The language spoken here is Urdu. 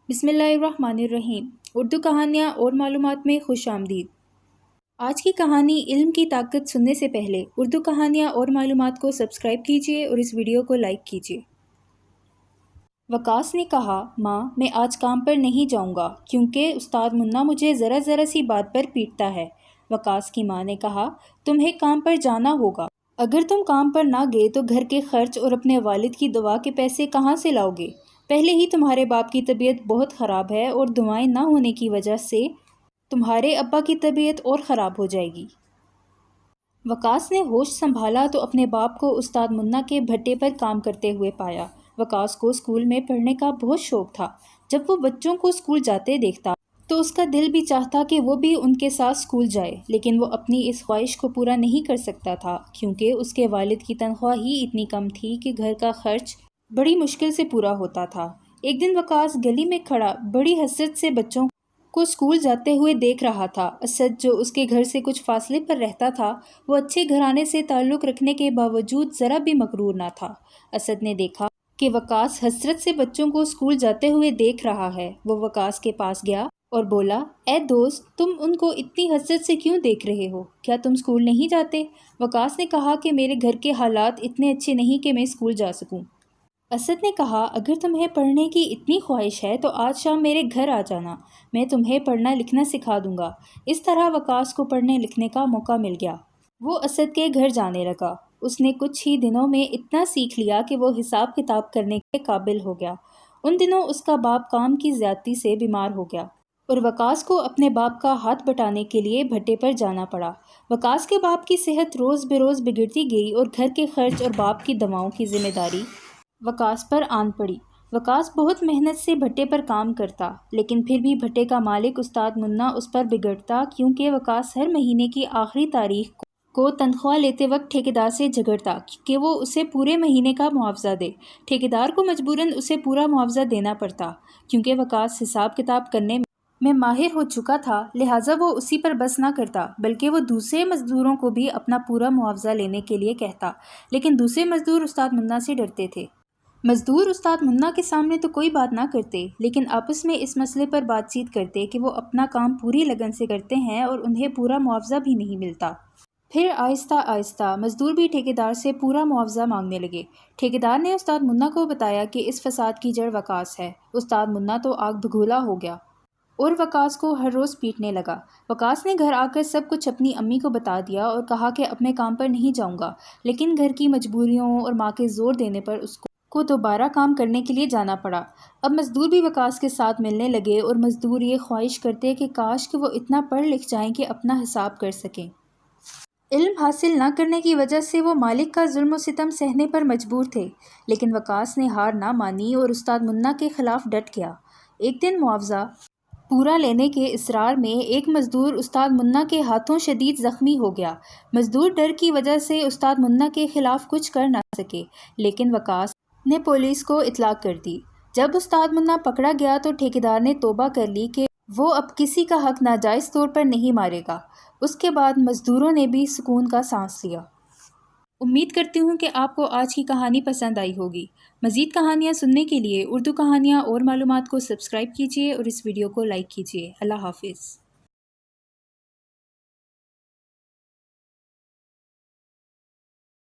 بسم اللہ الرحمن الرحیم۔ اردو کہانیاں اور معلومات میں خوش آمدید۔ آج کی کہانی علم کی طاقت سننے سے پہلے اردو کہانیاں اور معلومات کو سبسکرائب کیجیے اور اس ویڈیو کو لائک کیجیے۔ وقاص نے کہا، ماں میں آج کام پر نہیں جاؤں گا کیونکہ استاد منا مجھے ذرا سی بات پر پیٹتا ہے۔ وقاص کی ماں نے کہا، تمہیں کام پر جانا ہوگا، اگر تم کام پر نہ گئے تو گھر کے خرچ اور اپنے والد کی دوا کے پیسے کہاں سے لاؤ گے؟ پہلے ہی تمہارے باپ کی طبیعت بہت خراب ہے اور دعائیں نہ ہونے کی وجہ سے تمہارے ابا کی طبیعت اور خراب ہو جائے گی۔ وقاص نے ہوش سنبھالا تو اپنے باپ کو استاد منا کے بھٹے پر کام کرتے ہوئے پایا۔ وقاص کو اسکول میں پڑھنے کا بہت شوق تھا۔ جب وہ بچوں کو اسکول جاتے دیکھتا تو اس کا دل بھی چاہتا کہ وہ بھی ان کے ساتھ اسکول جائے، لیکن وہ اپنی اس خواہش کو پورا نہیں کر سکتا تھا کیونکہ اس کے والد کی تنخواہ ہی اتنی کم تھی کہ گھر کا خرچ بڑی مشکل سے پورا ہوتا تھا۔ ایک دن وقاص گلی میں کھڑا بڑی حسرت سے بچوں کو اسکول جاتے ہوئے دیکھ رہا تھا۔ اسد جو اس کے گھر سے کچھ فاصلے پر رہتا تھا، وہ اچھے گھرانے سے تعلق رکھنے کے باوجود ذرا بھی مغرور نہ تھا۔ اسد نے دیکھا کہ وقاص حسرت سے بچوں کو اسکول جاتے ہوئے دیکھ رہا ہے۔ وہ وقاص کے پاس گیا اور بولا، اے دوست، تم ان کو اتنی حسرت سے کیوں دیکھ رہے ہو؟ کیا تم اسکول نہیں جاتے؟ وقاص نے کہا کہ میرے گھر کے حالات اتنے اچھے نہیں کہ میں اسکول جا سکوں۔ اسد نے کہا، اگر تمہیں پڑھنے کی اتنی خواہش ہے تو آج شام میرے گھر آ جانا، میں تمہیں پڑھنا لکھنا سکھا دوں گا۔ اس طرح وقاص کو پڑھنے لکھنے کا موقع مل گیا۔ وہ اسد کے گھر جانے لگا۔ اس نے کچھ ہی دنوں میں اتنا سیکھ لیا کہ وہ حساب کتاب کرنے کے قابل ہو گیا۔ ان دنوں اس کا باپ کام کی زیادتی سے بیمار ہو گیا اور وقاص کو اپنے باپ کا ہاتھ بٹانے کے لیے بھٹے پر جانا پڑا۔ وقاص کے باپ کی صحت روز بروز بگڑتی گئی اور گھر کے خرچ اور باپ کی دواؤں کی ذمہ داری وقاص پر آن پڑی۔ وقاص بہت محنت سے بھٹے پر کام کرتا، لیکن پھر بھی بھٹے کا مالک استاد منا اس پر بگڑتا کیونکہ وقاص ہر مہینے کی آخری تاریخ کو تنخواہ لیتے وقت ٹھیکیدار سے جھگڑتا کہ وہ اسے پورے مہینے کا معاوضہ دے۔ ٹھیکیدار کو مجبوراً اسے پورا معاوضہ دینا پڑتا کیونکہ وقاص حساب کتاب کرنے میں ماہر ہو چکا تھا، لہٰذا وہ اسی پر بس نہ کرتا بلکہ وہ دوسرے مزدوروں کو بھی اپنا پورا معاوضہ لینے کے لیے کہتا، لیکن دوسرے مزدور استاد منا سے ڈرتے تھے۔ مزدور استاد منا کے سامنے تو کوئی بات نہ کرتے، لیکن آپس میں اس مسئلے پر بات چیت کرتے کہ وہ اپنا کام پوری لگن سے کرتے ہیں اور انہیں پورا معاوضہ بھی نہیں ملتا۔ پھر آہستہ آہستہ مزدور بھی ٹھیکیدار سے پورا معاوضہ مانگنے لگے۔ ٹھیکیدار نے استاد منا کو بتایا کہ اس فساد کی جڑ وقاص ہے۔ استاد منا تو آگ بگھولا ہو گیا اور وقاص کو ہر روز پیٹنے لگا۔ وقاص نے گھر آ کر سب کچھ اپنی امی کو بتا دیا اور کہا کہ اب میں کام پر نہیں جاؤں گا، لیکن گھر کی مجبوریوں اور ماں کے زور دینے پر اس کو دوبارہ کام کرنے کے لیے جانا پڑا۔ اب مزدور بھی وقاص کے ساتھ ملنے لگے اور مزدور یہ خواہش کرتے کہ کاش کہ وہ اتنا پڑھ لکھ جائیں کہ اپنا حساب کر سکیں۔ علم حاصل نہ کرنے کی وجہ سے وہ مالک کا ظلم و ستم سہنے پر مجبور تھے، لیکن وقاص نے ہار نہ مانی اور استاد منا کے خلاف ڈٹ گیا۔ ایک دن معاوضہ پورا لینے کے اصرار میں ایک مزدور استاد منا کے ہاتھوں شدید زخمی ہو گیا۔ مزدور ڈر کی وجہ سے استاد منا کے خلاف کچھ کر نہ سکے، لیکن وقاص نے پولیس کو اطلاع کر دی۔ جب استاد منا پکڑا گیا تو ٹھیکیدار نے توبہ کر لی کہ وہ اب کسی کا حق ناجائز طور پر نہیں مارے گا۔ اس کے بعد مزدوروں نے بھی سکون کا سانس لیا۔ امید کرتی ہوں کہ آپ کو آج کی کہانی پسند آئی ہوگی۔ مزید کہانیاں سننے کے لیے اردو کہانیاں اور معلومات کو سبسکرائب کیجیے اور اس ویڈیو کو لائک کیجیے۔ اللہ حافظ۔